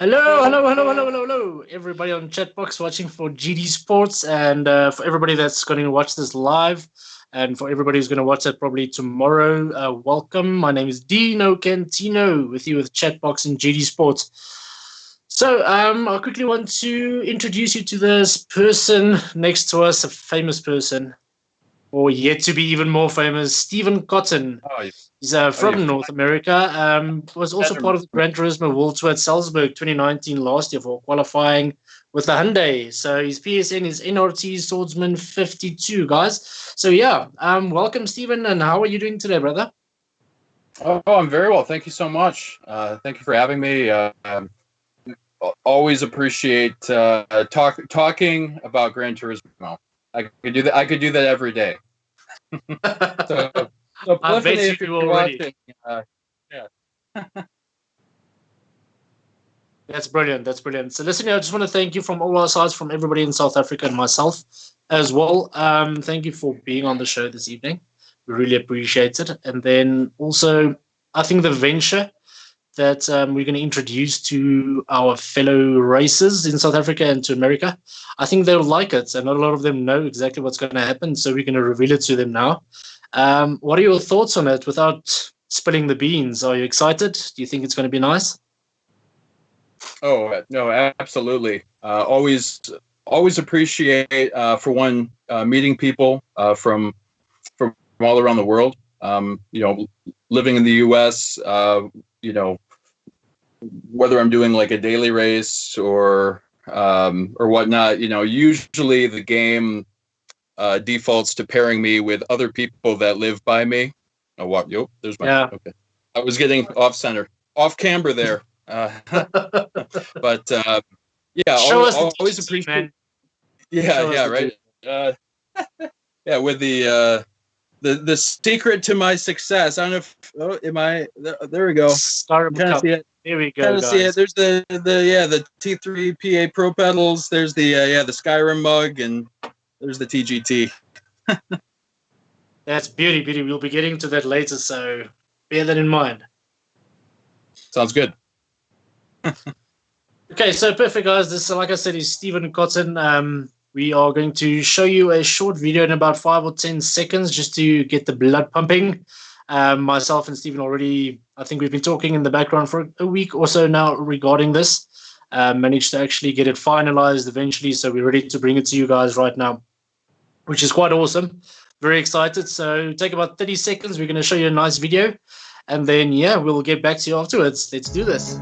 Hello, everybody on Chatbox watching for GD Sports, and for everybody that's going to watch this live, and for everybody who's going to watch that probably tomorrow, welcome. My name is Dino Cantino, with you with Chatbox and GD Sports. So I quickly want to introduce you to this person next to us, a famous person, or yet to be even more famous, Stephen Cotton. He's from North America. Was also part of the Gran Turismo World Tour at Salzburg 2019 last year for qualifying with the Hyundai. So his PSN is NRT Swordsman 52, guys. So yeah, welcome, Stephen. And how are you doing today, brother? Oh, I'm very well. Thank you so much. Thank you for having me. Always appreciate talking about Gran Turismo. I could do that every day. So I bet you already. Yeah. That's brilliant. So listen, I just want to thank you from all our sides, from everybody in South Africa and myself as well. Thank you for being on the show this evening. We really appreciate it. And then also, I think the venture that we're going to introduce to our fellow racers in South Africa and to America, I think they'll like it. And not a lot of them know exactly what's going to happen. So we're going to reveal it to them now. What are your thoughts on it without spilling the beans? Are you excited? Do you think it's going to be nice? Oh, no, absolutely. Always appreciate, for one, meeting people from all around the world. Living in the U.S., whether I'm doing like a daily race or whatnot, usually the game defaults to pairing me with other people that live by me. Oh, what? Yep, there's my. Yeah. Okay. I was getting off camera there. But yeah, always appreciate. Man. Yeah, right. Yeah, with the secret to my success. I don't know if am I there we go. See it. Here we go. Kind of see it. There's the T3 PA Pro pedals. There's the Skyrim mug, and there's the TGT. That's beauty. We'll be getting to that later, so bear that in mind. Sounds good. Okay, so perfect, guys. This, like I said, is Stephen Cotton. We are going to show you a short video in about 5 or 10 seconds just to get the blood pumping. Myself and Stephen already, I think we've been talking in the background for a week or so now regarding this. Managed to actually get it finalized eventually, so we're ready to bring it to you guys right now, which is quite awesome. Very excited. So take about 30 seconds. We're going to show you a nice video, and then, yeah, we'll get back to you afterwards. Let's do this.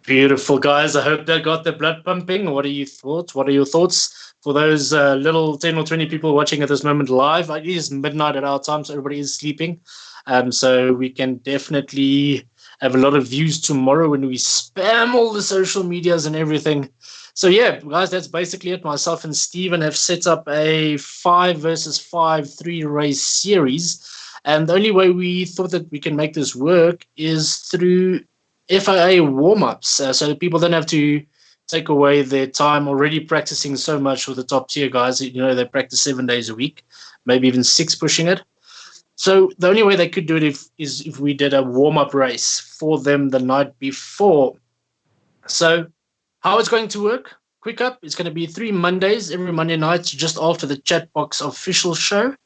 Beautiful, guys. I hope that got the blood pumping. What are your thoughts for those little 10 or 20 people watching at this moment live? It is midnight at our time, so everybody is sleeping. So we can definitely have a lot of views tomorrow when we spam all the social medias and everything. So yeah, guys, that's basically it. Myself and Steven have set up a 5 versus 5 3-race series. And the only way we thought that we can make this work is through FIA warm-ups, so that people don't have to take away their time already practicing so much with the top-tier guys. They practice 7 days a week, maybe even 6 pushing it. So the only way they could do it is if we did a warm-up race for them the night before. So how it's going to work? Quick up, it's going to be 3 Mondays, every Monday night, just after the Chatbox official show.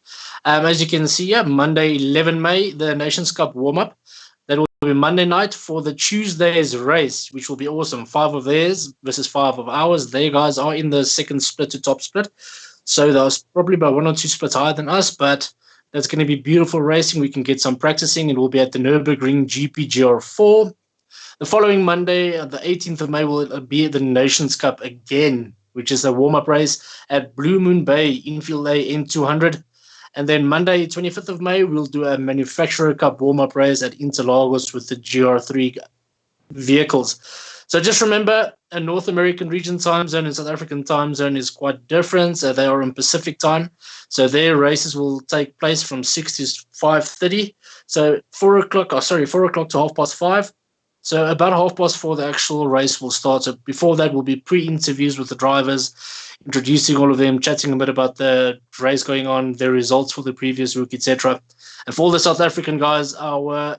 As you can see, Monday, 11 May, the Nations Cup warm-up. That will be Monday night for the Tuesday's race, which will be awesome. 5 of theirs versus 5 of ours. They guys are in the second split to top split. So that was probably about 1 or 2 splits higher than us, but that's going to be beautiful racing. We can get some practicing. It will be at the Nürburgring GP/GR4. The following Monday, the 18th of May, will be at the Nations Cup again, which is a warm-up race at Blue Moon Bay, Infield A N200. And then Monday, 25th of May, we'll do a Manufacturer Cup warm-up race at Interlagos with the GR3 vehicles. So just remember, a North American region time zone and South African time zone is quite different. So they are in Pacific time. So their races will take place from 6 to 5:30. So 4 o'clock to 5:30. So about 4:30, the actual race will start. So before that will be pre-interviews with the drivers, introducing all of them, chatting a bit about the race going on, their results for the previous week, etc. And for all the South African guys, our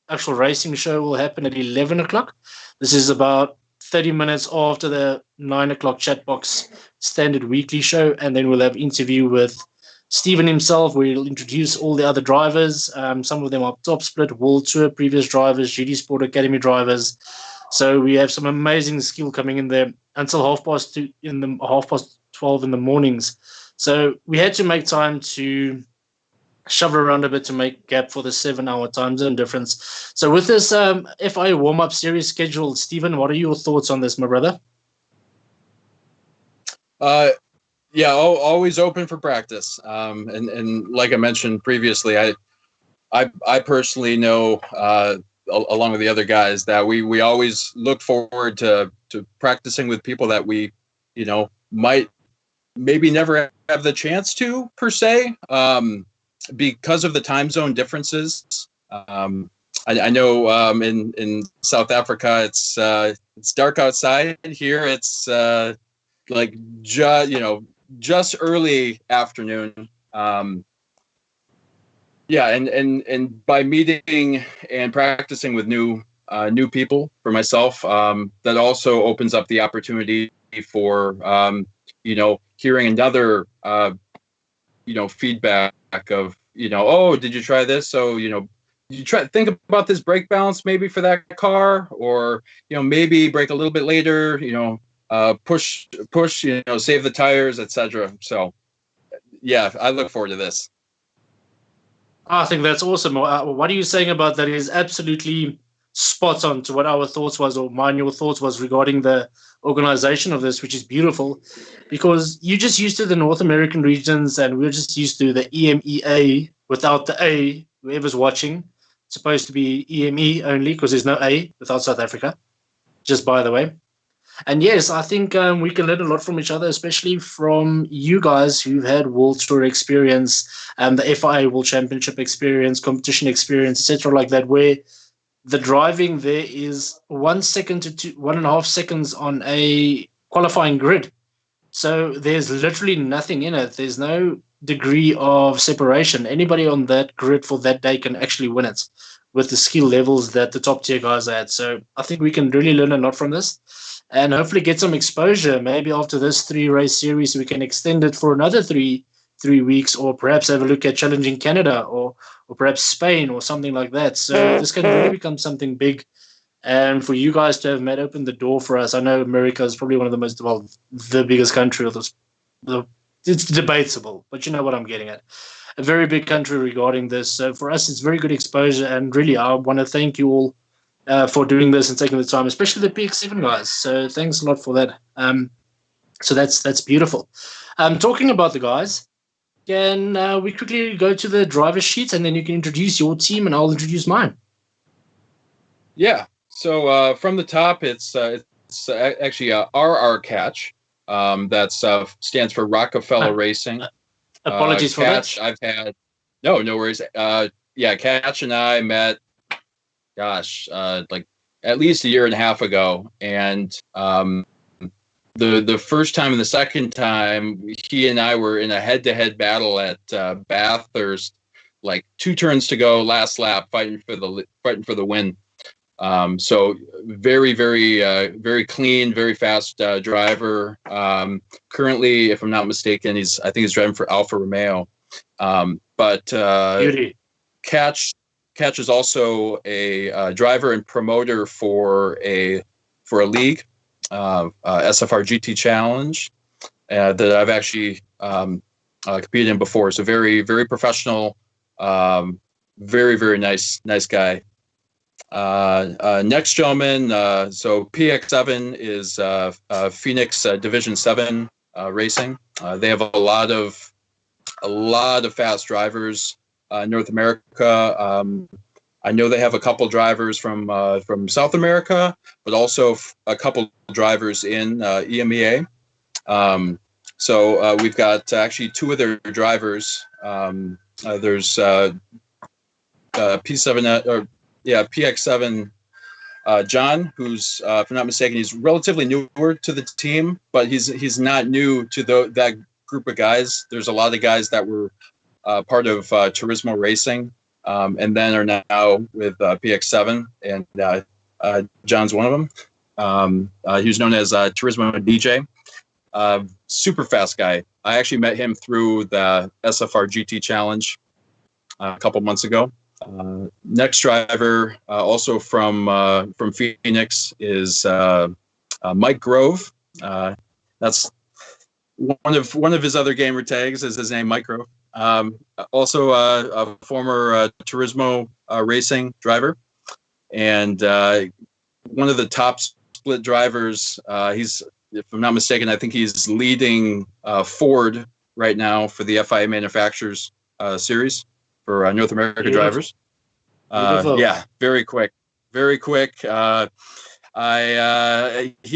actual racing show will happen at 11 o'clock. This is about 30 minutes after the 9 o'clock Chatbox standard weekly show. And then we'll have interview with Stephen himself, where he'll introduce all the other drivers. Some of them are Top Split, World Tour previous drivers, GD Sport Academy drivers. So we have some amazing skill coming in there until 12:30 in the mornings. So we had to make time to shove it around a bit to make gap for the 7-hour time zone difference. So with this FIA warm-up series scheduled, Stephen, what are your thoughts on this, my brother? Yeah, always open for practice. And like I mentioned previously, I personally know, along with the other guys, that we always look forward to practicing with people that we, might maybe never have the chance to, per se, because of the time zone differences. I know in South Africa it's dark outside. Here it's just early afternoon. And by meeting and practicing with new people for myself, that also opens up the opportunity for hearing another feedback of oh, did you try this? So you think about this brake balance maybe for that car, or maybe brake a little bit later, push, save the tires, etc. So yeah, I look forward to this. I think that's awesome. What are you saying about that is absolutely spot on to what our thoughts was, or mine, your thoughts was regarding the organization of this, which is beautiful, because you're just used to the North American regions and we're just used to the EMEA without the A. Whoever's watching, it's supposed to be EME only because there's no A without South Africa, just by the way. And yes, I think we can learn a lot from each other, especially from you guys who've had World Tour experience, the FIA World Championship experience, competition experience, etc., like that, where the driving there is 1 second to 1.5 seconds on a qualifying grid. So there's literally nothing in it. There's no degree of separation. Anybody on that grid for that day can actually win it with the skill levels that the top tier guys are at. So I think we can really learn a lot from this and hopefully get some exposure. Maybe after this 3-race series, we can extend it for another three weeks, or perhaps have a look at challenging Canada or perhaps Spain or something like that. So this can really become something big. And for you guys to have opened the door for us, I know America is probably one of the most, the biggest country of this. It's debatable, but you know what I'm getting at. A very big country regarding this. So for us, it's very good exposure. And really, I want to thank you all for doing this and taking the time, especially the PX7 guys. So thanks a lot for that. So that's beautiful. Talking about the guys, can we quickly go to the driver sheet and then you can introduce your team and I'll introduce mine. Yeah. So from the top, it's actually RR Catch. That stands for Rockefeller Racing. Apologies for Catch, that. I've had no worries. Catch and I met, like at least a year and a half ago, and the first time and the second time, he and I were in a head-to-head battle at Bathurst, like 2 turns to go, last lap, fighting for the win. So very, very, very clean, very fast driver. Currently, if I'm not mistaken, I think he's driving for Alfa Romeo. Beauty. Catch is also a driver and promoter for a league, SFR GT Challenge, that I've actually competed in before. So very, very professional, very, very nice guy. Next gentleman, so PX7 is Phoenix Division 7 racing. They have a lot of a lot of fast drivers in North America. I know they have a couple drivers from South America, but also a couple drivers in EMEA. So we've got actually two of their drivers. There's PX7 John, who's if I'm not mistaken, he's relatively newer to the team, but he's not new to that group of guys. There's a lot of guys that were part of Turismo Racing, and then are now with PX7, and John's one of them. He was known as Turismo DJ. Super fast guy. I actually met him through the SFR GT Challenge a couple months ago. Next driver, also from Phoenix, is Mike Grove. That's one of his other gamer tags is his name, Mike Grove. Also a former Turismo Racing driver, and one of the top split drivers. He's, if I'm not mistaken, I think he's leading Ford right now for the FIA Manufacturers Series for North America drivers. Yeah, very quick. He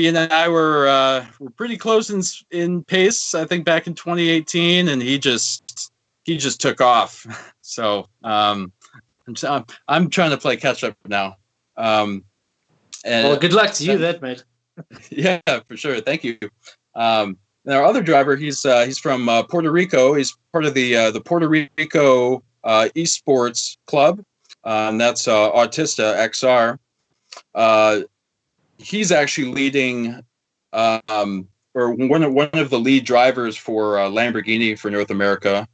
and I were pretty close in pace, I think, back in 2018, and he just took off. So I'm trying to play catch up now. And well, good luck to you, mate. Yeah, for sure. Thank you. And our other driver, he's from Puerto Rico. He's part of the Puerto Rico esports club. And that's Autista XR. He's actually leading, or one of the lead drivers for Lamborghini for North America,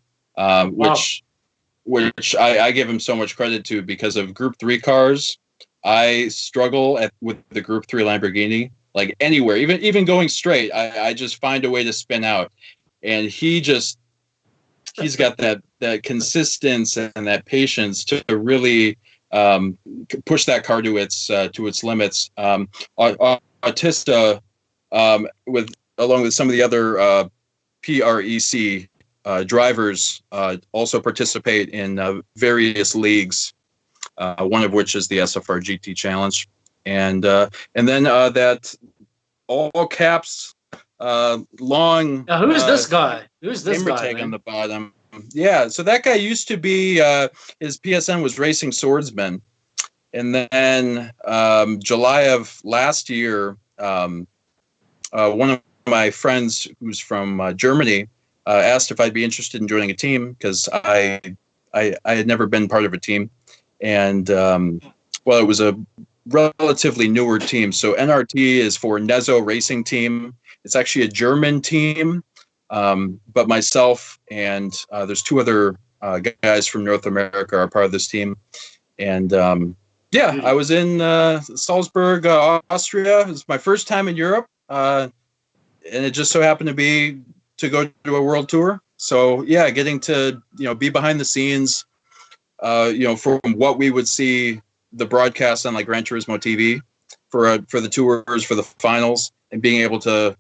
which I give him so much credit to, because of Group 3 cars. I struggle with the Group 3 Lamborghini, like anywhere, even going straight. I just find a way to spin out, and he's got that consistency and that patience to really push that car to its limits. Autista, along with some of the other PREC drivers, also participate in various leagues. One of which is the SFR GT Challenge, and then that all caps long. Now, who is this guy? Who's this guy? Tag on the bottom. Yeah, so that guy used to be his PSN was Racing Swordsman, and then July of last year, one of my friends who's from Germany asked if I'd be interested in joining a team, because I had never been part of a team. And it was a relatively newer team. So NRT is for Nezo Racing Team. It's actually a German team, but myself and there's two other guys from North America are part of this team. And I was in Salzburg, Austria. It was my first time in Europe, and it just so happened to go to a world tour. So yeah, getting to be behind the scenes. From what we would see the broadcast on like Gran Turismo TV for the tours, for the finals, and being able to,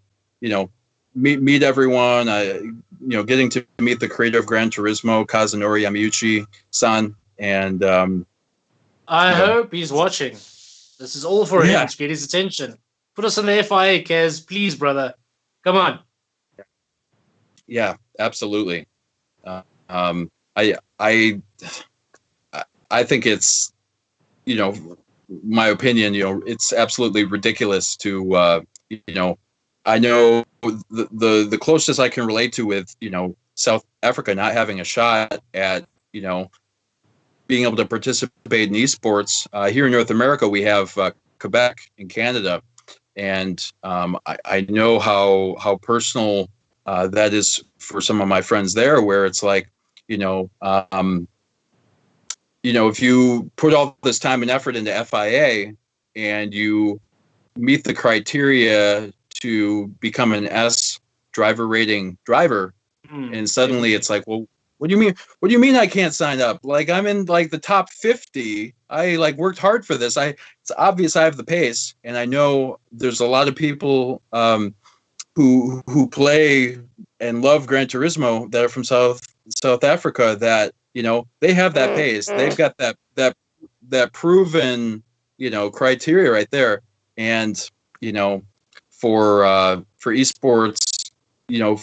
meet everyone, getting to meet the creator of Gran Turismo, Kazunori Yamauchi-san, and I hope he's watching. This is all for him to get his attention. Put us on the FIA, Kaz, please, brother. Come on. Yeah, absolutely. I think it's, my opinion, it's absolutely ridiculous to, I know the closest I can relate to with, South Africa not having a shot at, being able to participate in esports. Here in North America, we have Quebec and Canada. And I know how personal that is for some of my friends there, where it's like, if you put all this time and effort into FIA and you meet the criteria to become an S driver rating driver, and suddenly it's like, well, what do you mean? What do you mean I can't sign up? Like, I'm in like the top 50. I worked hard for this. It's obvious I have the pace, and I know there's a lot of people who play and love Gran Turismo that are from South South Africa that, they have that pace. They've got that proven, criteria right there. And, for esports,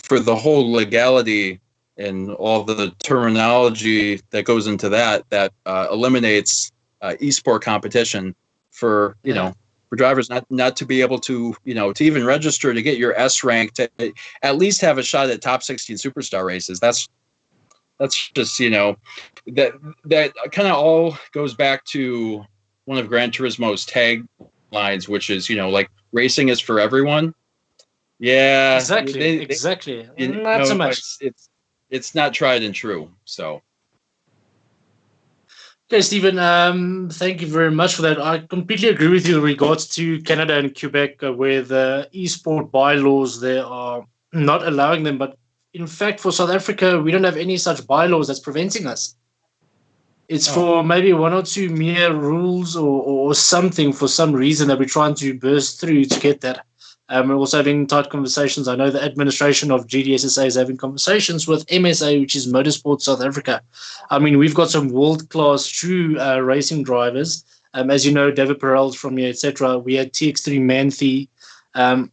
for the whole legality and all the terminology that goes into that eliminates esport competition for, for drivers not to be able to, to even register to get your S rank, to at least have a shot at top 16 superstar races. That's just, that kind of all goes back to one of Gran Turismo's taglines, which is, like, racing is for everyone. Yeah, exactly. Not so much. It's not tried and true. So, okay, Stephen. Thank you very much for that. I completely agree with you in regards to Canada and Quebec, where the esport bylaws they are not allowing them. But in fact, for South Africa, we don't have any such bylaws that's preventing us. It's for maybe one or two mere rules or something for some reason that we're trying to burst through to get that. We're also having tight conversations. I know the administration of GDSSA is having conversations with MSA, which is Motorsport South Africa. I mean, we've got some world-class true racing drivers. As you know, David Perel from here, etc. We had TX3 Manthe,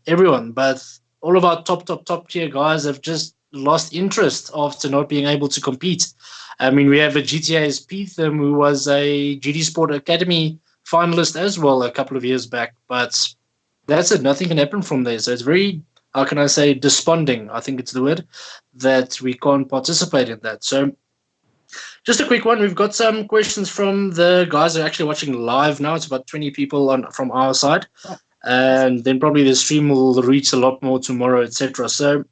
everyone. But all of our top tier guys have just lost interest after not being able to compete. I mean, we have a GTA's Peetham, who was a GD Sport Academy finalist as well a couple of years back. But that's it. Nothing can happen from there. So it's very, how can I say, desponding, I think it's the word, that we can't participate in that. So just a quick one. We've got some questions from the guys that are actually watching live now. It's about 20 people from our side. And then probably the stream will reach a lot more tomorrow, etc. So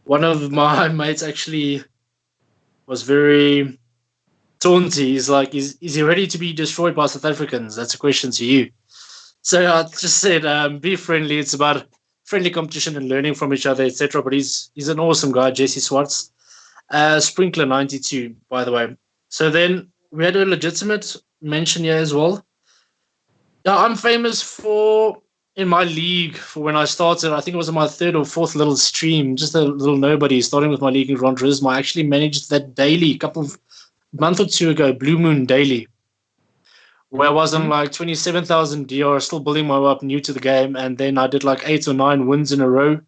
one of my mates actually was very taunty. He's like, is he ready to be destroyed by South Africans? That's a question to you. So I just said, be friendly. It's about friendly competition and learning from each other, etc. But he's an awesome guy, Jesse Swartz. Sprinkler 92, by the way. So then we had a legitimate mention here as well. Now, I'm famous for, in my league, for when I started, I think it was on my third or fourth little stream, just a little nobody, starting with my league in Gran Turismo. I actually managed that daily, a month or two ago, Blue Moon Daily, where I was on like 27,000 DR, still building my way up, new to the game. And then I did like 8 or 9 wins in a row,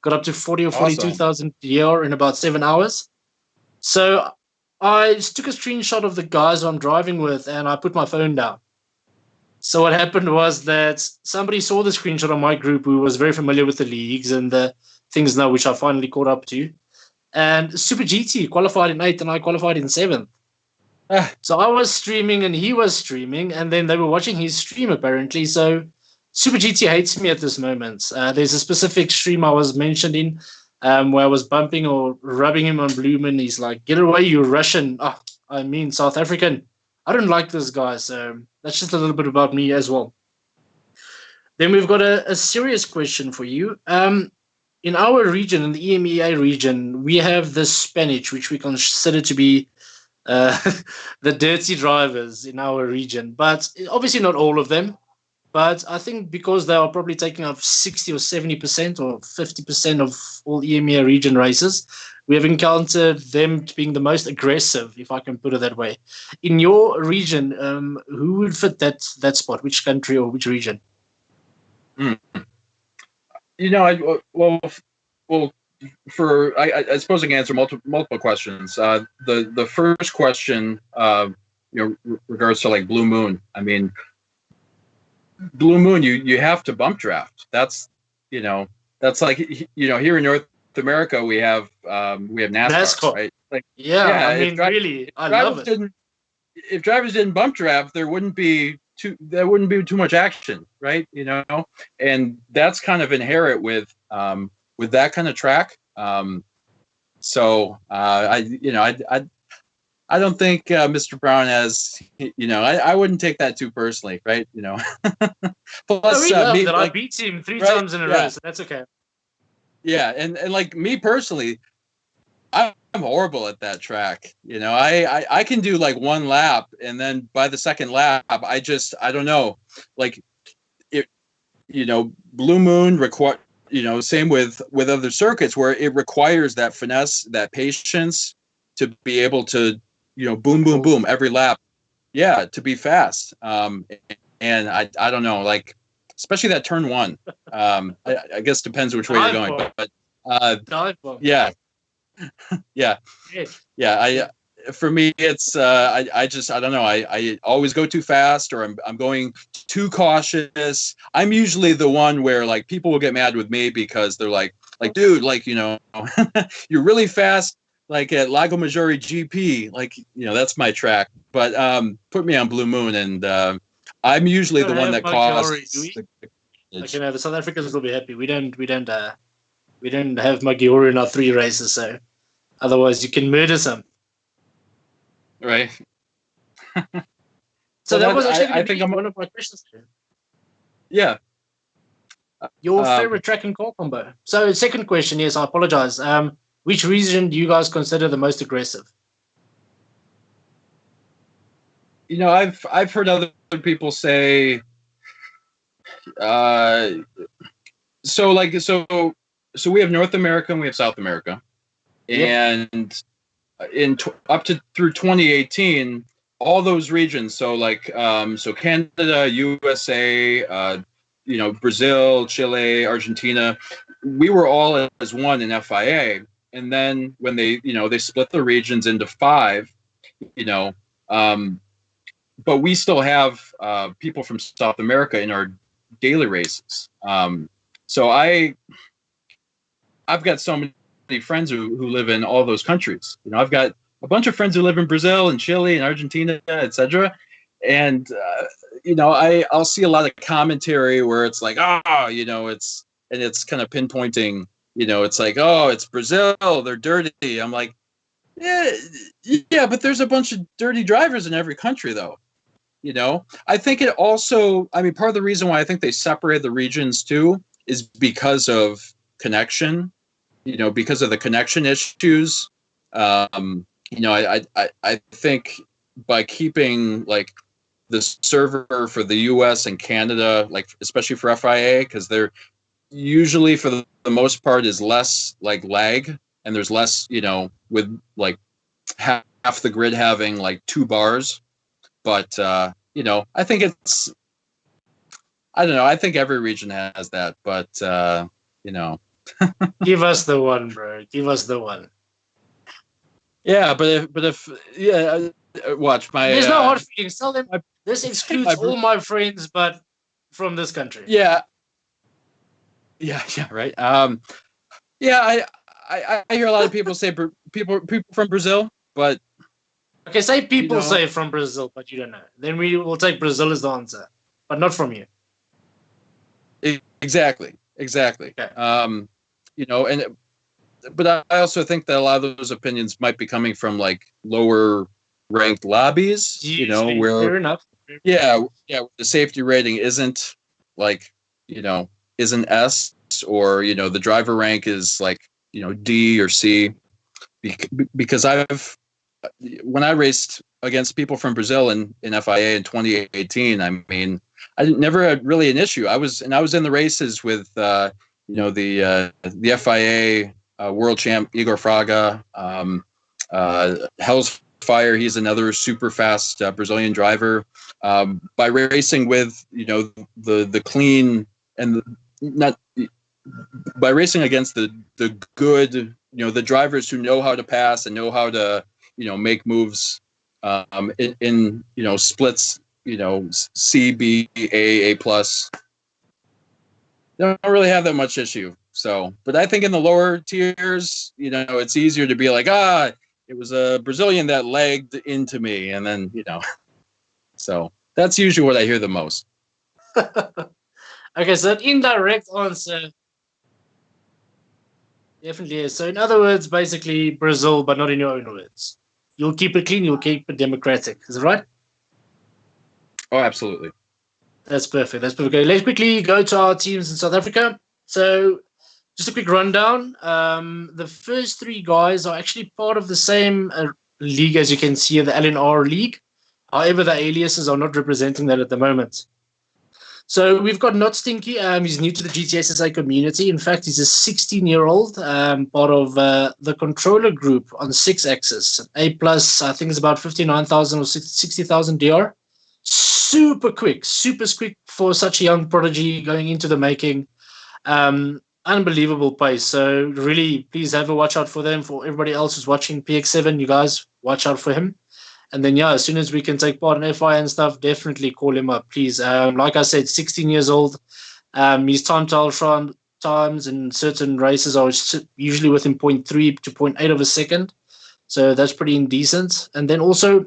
got up to 40 or 42,000 DR in about 7 hours. So I just took a screenshot of the guys I'm driving with and I put my phone down. So what happened was that somebody saw the screenshot on my group who was very familiar with the leagues and the things now, which I finally caught up to. And Super GT qualified in 8th and I qualified in 7th. So I was streaming and he was streaming, and then they were watching his stream apparently. So Super GT hates me at this moment. There's a specific stream I was mentioned in where I was bumping or rubbing him on Blumen. He's like, "Get away, you Russian." I mean South African. I don't like this guy. So that's just a little bit about me as well. Then we've got a serious question for you. In our region, in the EMEA region, we have the Spanish, which we consider to be the dirty drivers in our region, but obviously not all of them. But I think because they are probably taking up 60 or 70% or 50% of all EMEA region races, we have encountered them being the most aggressive, if I can put it that way. In your region, who would fit that spot? Which country or which region? I suppose I can answer multiple questions. The first question, regards to like Blue Moon. I mean, Blue Moon, you have to bump draft. That's like here in North America we have NASCAR. Right? Like, I mean, really, I love it. If drivers didn't bump draft, there wouldn't be too much action, right? And that's kind of inherent with that kind of track. So I don't think Mr. Brown has, I wouldn't take that too personally, right? Plus, I beat him 3 times in a row, so that's okay. Yeah, and like me personally, I'm horrible at that track. I can do like 1 lap, and then by the second lap, I don't know. Like it, Blue Moon same with other circuits where it requires that finesse, that patience, to be able to, boom, boom, boom every lap. Yeah, to be fast. And I don't know, like, especially that turn one. I guess depends which way you're going, but yeah, yeah, yeah. For me, it's I don't know. I always go too fast, or I'm going too cautious. I'm usually the one where like people will get mad with me because they're like dude, like you're really fast. Like at Lago Maggiore GP, like that's my track. But put me on Blue Moon, and I'm usually the one that causes. Okay, no, the South Africans will be happy. We don't have Maggiore in our 3 races, so otherwise you can murder some. Right. So that was actually I think one of my questions. Yeah. Your favorite track and car combo. So second question, yes, I apologize. Which region do you guys consider the most aggressive? I've heard other people say so we have North America and we have South America. Yep. And up to through 2018, all those regions, so Canada, USA, Brazil, Chile, Argentina, we were all as one in FIA. And then when they split the regions into 5, but we still have people from South America in our daily races. So I've got so many friends who live in all those countries. I've got a bunch of friends who live in Brazil and Chile and Argentina, etc. And I'll see a lot of commentary where it's like, it's kind of pinpointing. It's like, oh, it's Brazil, they're dirty. I'm like, yeah, but there's a bunch of dirty drivers in every country, though. I think it also, part of the reason why I think they separated the regions too is because of connection. Because of the connection issues. I think by keeping like the server for the US and Canada, like especially for FIA, because they're usually for the most part is less like lag, and there's less, with like half the grid having like 2 bars. But I think it's, I don't know, I think every region has that, but Give us the one, bro. Give us the one. Yeah, but if watch my. There's no hard feelings. Tell them this excludes all my friends, but from this country. Yeah, right. Yeah, I hear a lot of people say people from Brazil, but okay, say people say from Brazil, but you don't know. Then we will take Brazil as the answer, but not from you. Exactly. Okay. But I also think that a lot of those opinions might be coming from like lower ranked lobbies, where fair enough. Yeah, the safety rating isn't like, isn't S, or the driver rank is like, D or C, because when I raced against people from Brazil in FIA in 2018, I never had really an issue. I was in the races with the FIA world champ Igor Fraga, Hell's Fire. He's another super fast Brazilian driver. By racing with the clean and not by racing against the good, the drivers who know how to pass and know how to make moves in splits, C, B, A plus. Don't really have that much issue. So, but I think in the lower tiers, it's easier to be like, it was a Brazilian that lagged into me, and then so that's usually what I hear the most. Okay, so an indirect answer definitely is. So in other words, basically Brazil, but not in your own words. You'll keep it clean, you'll keep it democratic. Is that right? Oh, absolutely. That's perfect. Okay, let's quickly go to our teams in South Africa. So just a quick rundown. The first 3 guys are actually part of the same league, as you can see, the LNR league. However, the aliases are not representing that at the moment. So we've got Not Stinky. He's new to the GTSSA community. In fact, he's a 16-year-old, part of the controller group on 6-axis. A plus, I think it's about 59,000 or 60,000 DR. Super quick for such a young prodigy going into the making. Unbelievable pace. So really, please have a watch out for them. For everybody else who's watching PX7, you guys watch out for him. And then, as soon as we can take part in FIA and stuff, definitely call him up, please. Like I said, 16 years old. His time trial times in certain races are usually within 0.3 to 0.8 of a second. So that's pretty indecent. And then also,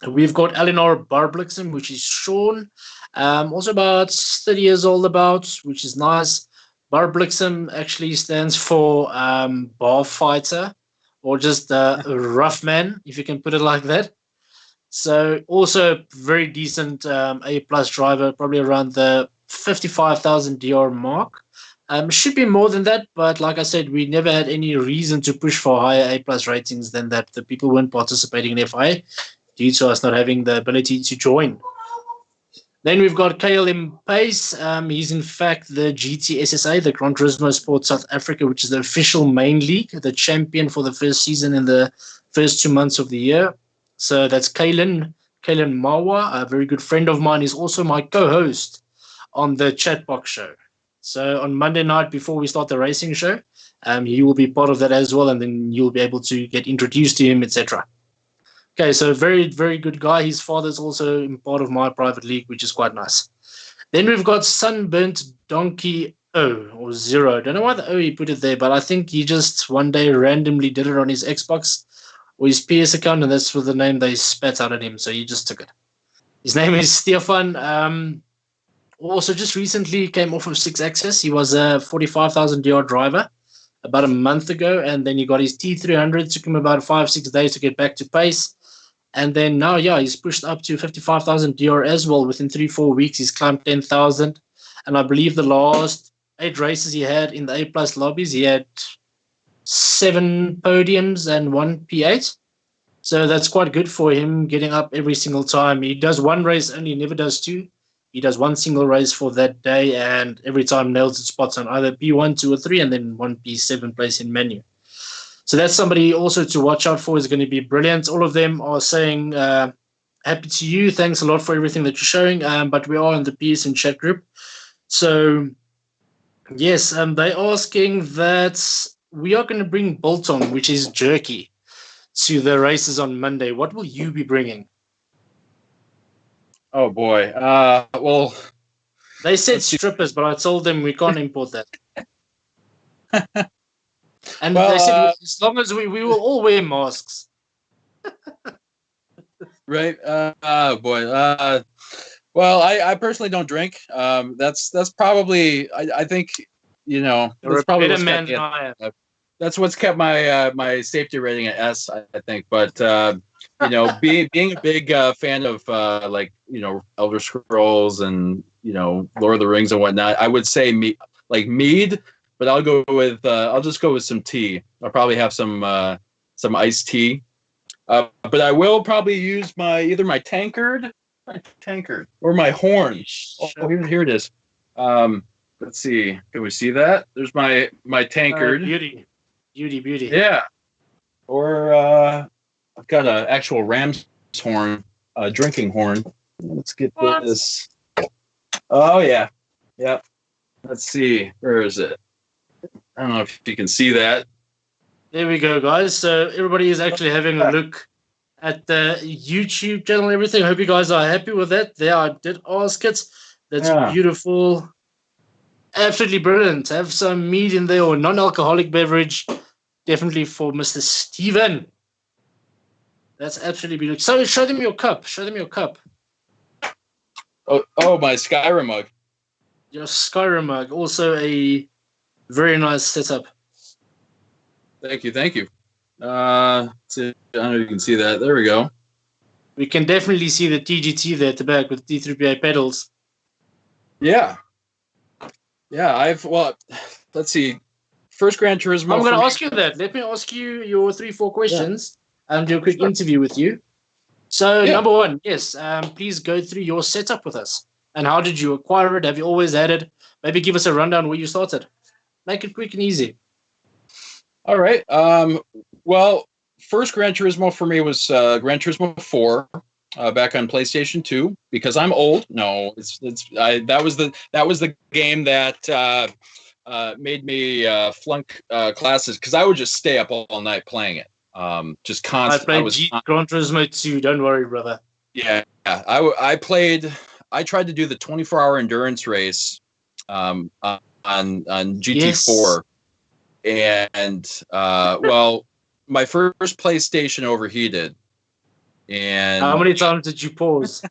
we've got Eleanor Barblixen, which is Sean. Also about 30 years old which is nice. Barblixen actually stands for bar fighter, or just a rough man, if you can put it like that. So also very decent A-plus driver, probably around the 55,000 DR mark. Should be more than that, but like I said, we never had any reason to push for higher A-plus ratings than that. The people weren't participating in FIA due to us not having the ability to join. Then we've got KLM Pace. He's in fact the GTSSA, the Gran Turismo Sport South Africa, which is the official main league, the champion for the first season in the first 2 months of the year. So that's Kalen Mawa, a very good friend of mine. He's also my co-host on the Chatbox show. So on Monday night before we start the racing show, he will be part of that as well, and then you'll be able to get introduced to him, etc. Okay, so very, very good guy. His father's also in part of my private league, which is quite nice. Then we've got Sunburnt Donkey O or Zero. Don't know why the O he put it there, but I think he just one day randomly did it on his Xbox or his PS account, and that's for the name they spat out at him, so he just took it. His name is Stefan. Also, just recently came off of 6-axis. He was a 45,000 DR driver about a month ago, and then he got his T300. Took him about 5-6 days to get back to pace. And then now, he's pushed up to 55,000 DR as well. Within 3-4 weeks, he's climbed 10,000. And I believe the last 8 races he had in the A-plus lobbies, he had 7 podiums and 1 P8. So that's quite good for him, getting up every single time. He does 1 race only, never does 2. He does 1 single race for that day, and every time nails its spots on either P1, 2, or 3, and then 1 P7 place in menu. So that's somebody also to watch out for. Is going to be brilliant. All of them are saying, happy to you. Thanks a lot for everything that you're showing. But we are in the PSN chat group. So, yes, they're asking that we are going to bring Bolton, which is jerky, to the races on Monday. What will you be bringing? Oh, boy. Well, they said strippers, but I told them we can't import that. And they said as long as we will all wear masks. Right. Boy. Well, I personally don't drink. That's probably I think that's probably what's man than I am. That's what's kept my my safety rating at S, I think. But being a big fan of Elder Scrolls and Lord of the Rings and whatnot, I would say mead. But I'll go with I'll just go with some tea. I'll probably have some iced tea. But I will probably use either my tankard or my horn. Oh, here it is. Let's see. Can we see that? There's my tankard. Beauty. Yeah. Or I've got an actual ram's horn, drinking horn. Let's get this. Oh yeah. Yep. Let's see. Where is it? I don't know if you can see that. There we go, guys. So everybody is actually having a look at the YouTube channel and everything. I hope you guys are happy with that. There, I did ask it. That's beautiful. Absolutely brilliant. Have some mead in there or non-alcoholic beverage. Definitely for Mr. Steven. That's absolutely beautiful. So show them your cup. Oh, my Skyrim mug. Your Skyrim mug. Also a very nice setup. Thank you. I don't know if you can see that. There we go. We can definitely see the TGT there at the back with D3PA pedals. Yeah. Let's see. First Gran Turismo. I'm going to ask you that. Let me ask you your 3-4 questions and do a quick interview with you. So, number one, yes, please go through your setup with us. And how did you acquire it? Have you always had it? Maybe give us a rundown where you started. Make it quick and easy. All right. Well, first Gran Turismo for me was Gran Turismo 4 back on PlayStation 2 because I'm old. No, that was the game that made me flunk classes because I would just stay up all night playing it. Just constant. I played Gran Turismo 2. Don't worry, brother. Yeah, I played. I tried to do the 24-hour endurance race on GT4. Yes. And well, my first PlayStation overheated. And how many times did you pause?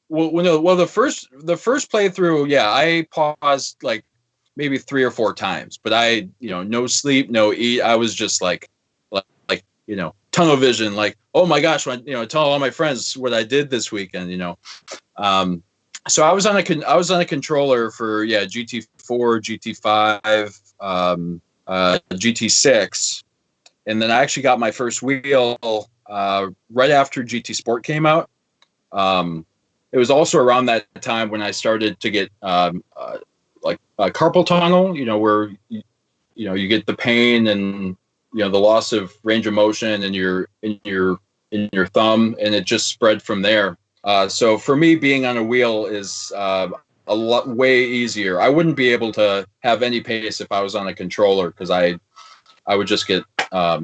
the first playthrough, yeah, I paused like maybe 3 or 4 times, but no sleep, no eat. I was just like tunnel vision, like, oh my gosh, tell all my friends what I did this weekend, So I was on a controller for GT4, GT5, GT6, and then I actually got my first wheel right after GT Sport came out. It was also around that time when I started to get carpal tunnel, where you get the pain and the loss of range of motion in your thumb, and it just spread from there. So for me, being on a wheel is a lot way easier. I wouldn't be able to have any pace if I was on a controller because I would just get I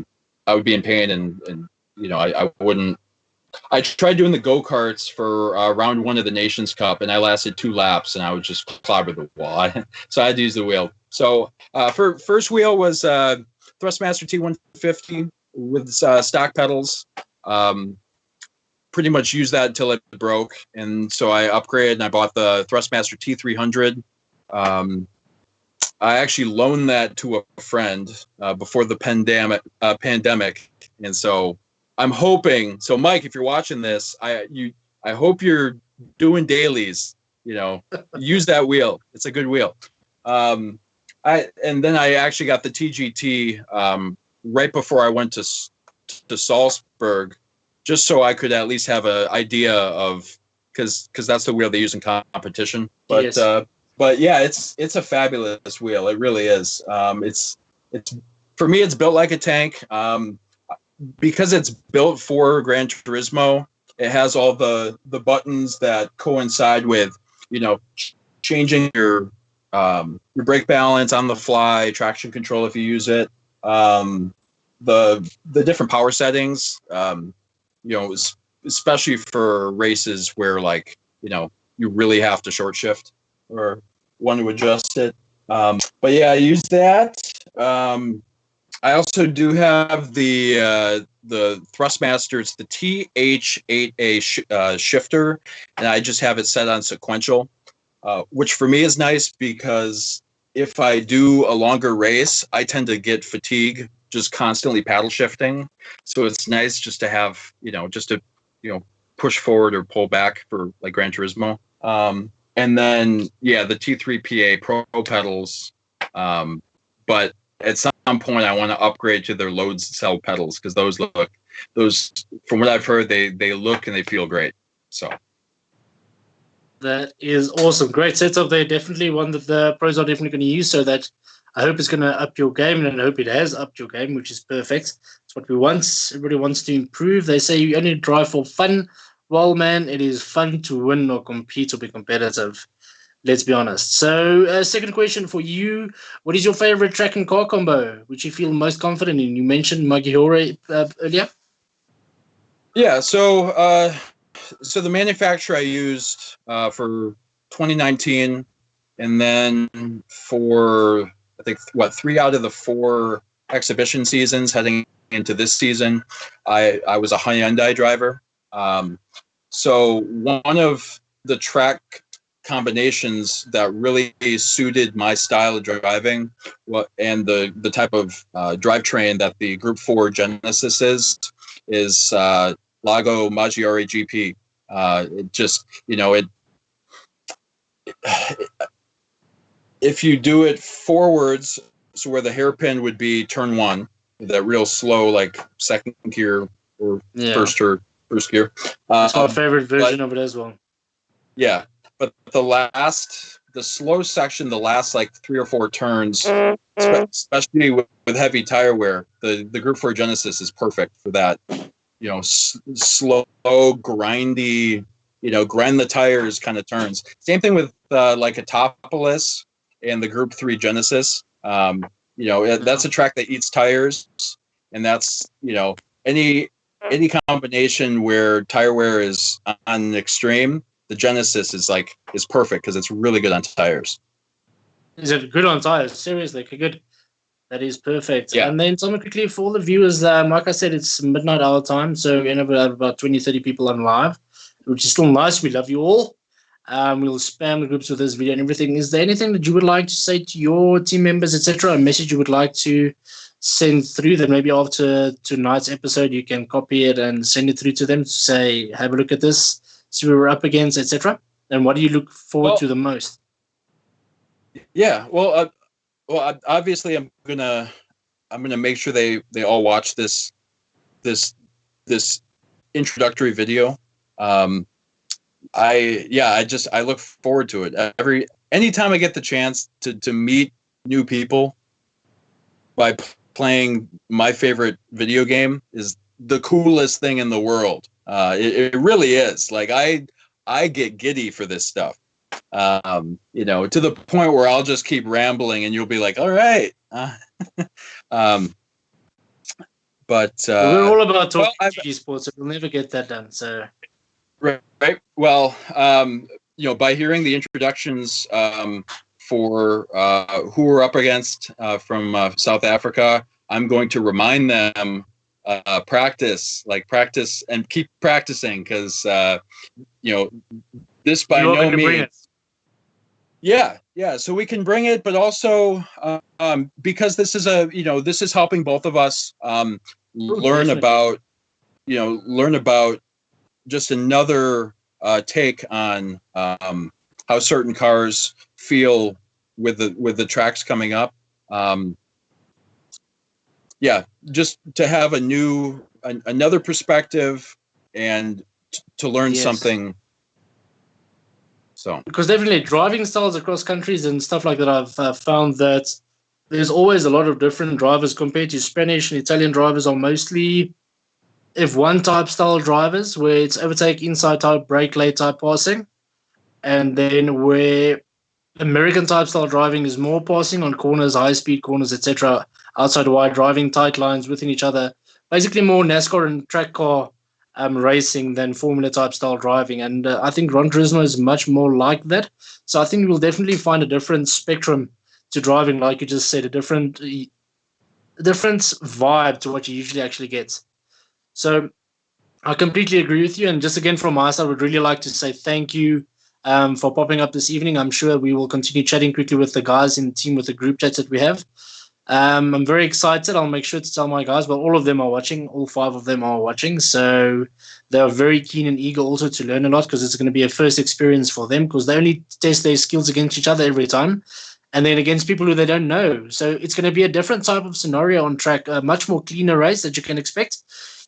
would be in pain and I wouldn't. I tried doing the go-karts for round 1 of the Nations Cup, and I lasted 2 laps, and I would just clobber the wall. So I had to use the wheel. So first wheel was Thrustmaster T150 with stock pedals. Pretty much used that until it broke, and so I upgraded and I bought the Thrustmaster T300. I actually loaned that to a friend before the pandemic, and so I'm hoping. So, Mike, if you're watching this, I hope you're doing dailies. Use that wheel. It's a good wheel. And then I actually got the TGT right before I went to Salzburg, just so I could at least have an idea of because that's the wheel they use in competition. But yes. But yeah, it's a fabulous wheel. It really is. It's for me, it's built like a tank. Because it's built for Gran Turismo, it has all the buttons that coincide with, changing your brake balance on the fly, traction control if you use it, the different power settings, especially for races where you really have to short shift or want to adjust it. But yeah, I use that. I also do have the Thrustmaster. It's the TH8A shifter, and I just have it set on sequential, which for me is nice because if I do a longer race, I tend to get fatigue just constantly paddle shifting. So it's nice just to have, push forward or pull back for like Gran Turismo. And then, the T3PA Pro pedals. But at some point, I want to upgrade to their load cell pedals because those from what I've heard, they look and they feel great. So that is awesome. Great setup there. Definitely one that the pros are definitely going to use. So that I hope it's going to up your game, and I hope it has upped your game, which is perfect. It's what we want. Everybody wants to improve. They say you only drive for fun. Well, man, it is fun to win or compete or be competitive. Let's be honest. So, second question for you. What is your favorite track and car combo, which you feel most confident in? You mentioned Maggiore earlier. Yeah, so the manufacturer I used for 2019, and then for, I think, 3 out of the 4 exhibition seasons heading into this season, I was a Hyundai driver. So one of the track combinations that really suited my style of driving and the type of drivetrain that the Group 4 Genesis is Lago Maggiore GP. It just, if you do it forwards, so where the hairpin would be turn 1, that real slow, like second gear or first gear. It's my favorite version of it as well. Yeah, but the slow section, the last like 3 or 4 turns, especially with heavy tire wear, the Group 4 Genesis is perfect for that. Slow, grindy, grind the tires kind of turns. Same thing with like a Topolis and the Group 3 Genesis. That's a track that eats tires, and that's any combination where tire wear is on an extreme. The Genesis is perfect because it's really good on tires. Is it good on tires? Seriously, okay, good. That is perfect. Yeah. And then something quickly for all the viewers, like I said, it's midnight our time, so we have about 20, 30 people on live, which is still nice. We love you all. We'll spam the groups with this video and everything. Is there anything that you would like to say to your team members, etc., a message you would like to send through that maybe after tonight's episode you can copy it and send it through to them to say, have a look at this, see what we're up against, etc.? And what do you look forward to the most? Yeah, well, obviously I'm gonna make sure they all watch this introductory video. I look forward to it. Anytime I get the chance to meet new people by playing my favorite video game is the coolest thing in the world. It really is. Like I get giddy for this stuff. To the point where I'll just keep rambling and you'll be like, all right. But we're all about talking GG sports, so we'll never get that done. So right. Well, by hearing the introductions for who we're up against from South Africa, I'm going to remind them practice and keep practicing because this by no means. Yeah. So we can bring it, but also because this is this is helping both of us learn about just another take on how certain cars feel with the tracks coming up. Just to have another perspective and to learn something. So, because definitely driving styles across countries and stuff like that, I've found that there's always a lot of different drivers compared to Spanish and Italian drivers are mostly F1 type style drivers where it's overtake, inside type, brake, late type passing. And then where American type style driving is more passing on corners, high speed corners, etc., outside wide driving, tight lines within each other. Basically more NASCAR and track car racing than Formula type style driving. And I think Gran Turismo is much more like that. So I think we'll definitely find a different spectrum to driving, like you just said, a different vibe to what you usually actually get. So I completely agree with you. And just again, from my side, I would really like to say thank you for popping up this evening. I'm sure we will continue chatting quickly with the guys in the team with the group chats that we have. I'm very excited. I'll make sure to tell my guys, but all of them are watching. All 5 of them are watching. So they are very keen and eager also to learn a lot because it's going to be a first experience for them because they only test their skills against each other every time and then against people who they don't know. So it's going to be a different type of scenario on track, a much more cleaner race that you can expect.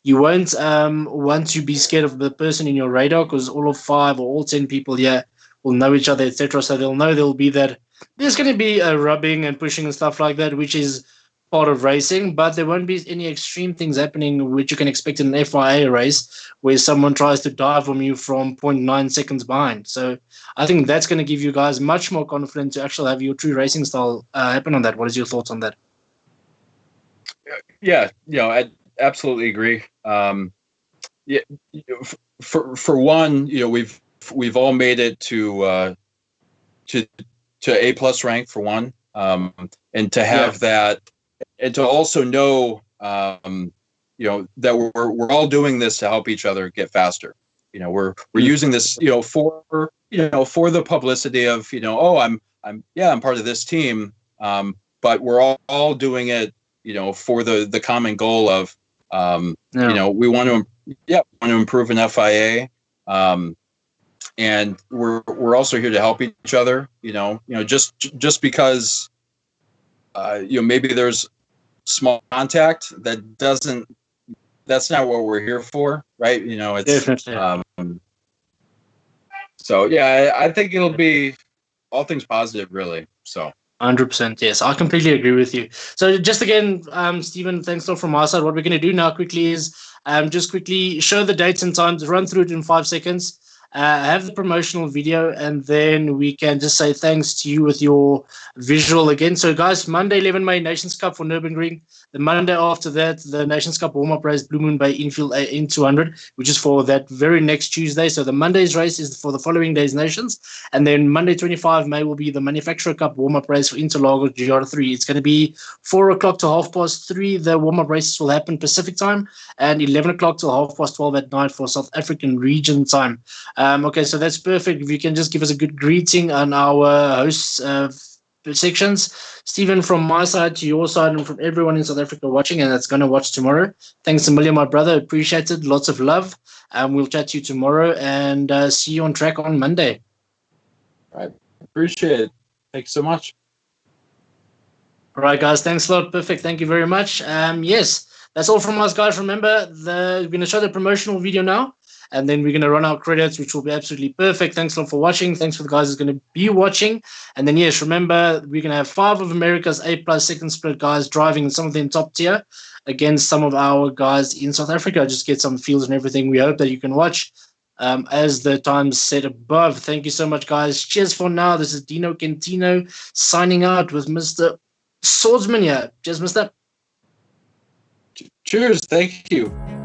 You won't want to be scared of the person in your radar because all of 5 or all 10 people here will know each other, etc. So they'll know there'll be that. There's going to be a rubbing and pushing and stuff like that, which is part of racing, but there won't be any extreme things happening which you can expect in an FIA race where someone tries to dive from you from 0.9 seconds behind. So I think that's going to give you guys much more confidence to actually have your true racing style happen on that. What is your thoughts on that? Yeah, I absolutely agree. For one, we've all made it to A+ rank for one, and to have that, and to also know, that we're all doing this to help each other get faster. We're using this, for the publicity of, I'm part of this team, but we're all doing it, for the common goal of, we want to improve an FIA. And we're also here to help each other, just because, maybe there's small contact that's not what we're here for. Right. It's, definitely. So yeah, I think it'll be all things positive, really. So 100%. Yes, I completely agree with you. So just again, Stephen, thanks a lot from my side. What we're going to do now quickly is just quickly show the dates and times, run through it in 5 seconds, have the promotional video, and then we can just say thanks to you with your visual again. So guys, Monday, 11 May, Nations Cup for Nürburgring. The Monday after that, the Nations Cup warm-up race, Blue Moon Bay Infield N200, which is for that very next Tuesday. So the Monday's race is for the following day's Nations. And then Monday, 25 May, will be the Manufacturer Cup warm-up race for Interlagos GR3. It's going to be 4 o'clock to 3:30. The warm-up races will happen Pacific time, and 11 o'clock till 12:30 at night for South African region time. Okay, so that's perfect. If you can just give us a good greeting on our hosts sections. Stephen, from my side to your side and from everyone in South Africa watching and that's going to watch tomorrow, thanks a million, my brother. Appreciate it. Lots of love. We'll chat to you tomorrow and see you on track on Monday. All right. Appreciate it. Thanks so much. All right, guys. Thanks a lot. Perfect. Thank you very much. Yes, that's all from us, guys. Remember, we're going to show the promotional video now, and then we're going to run our credits, which will be absolutely perfect. Thanks a lot for watching. Thanks for the guys who's going to be watching. And then, yes, remember, we're going to have 5 of America's A+ second split guys driving, some of them top tier, against some of our guys in South Africa. Just get some feels and everything. We hope that you can watch as the times set above. Thank you so much, guys. Cheers for now. This is Dino Quintino signing out with Mr. Swordsman here. Cheers, mister. Cheers. Thank you.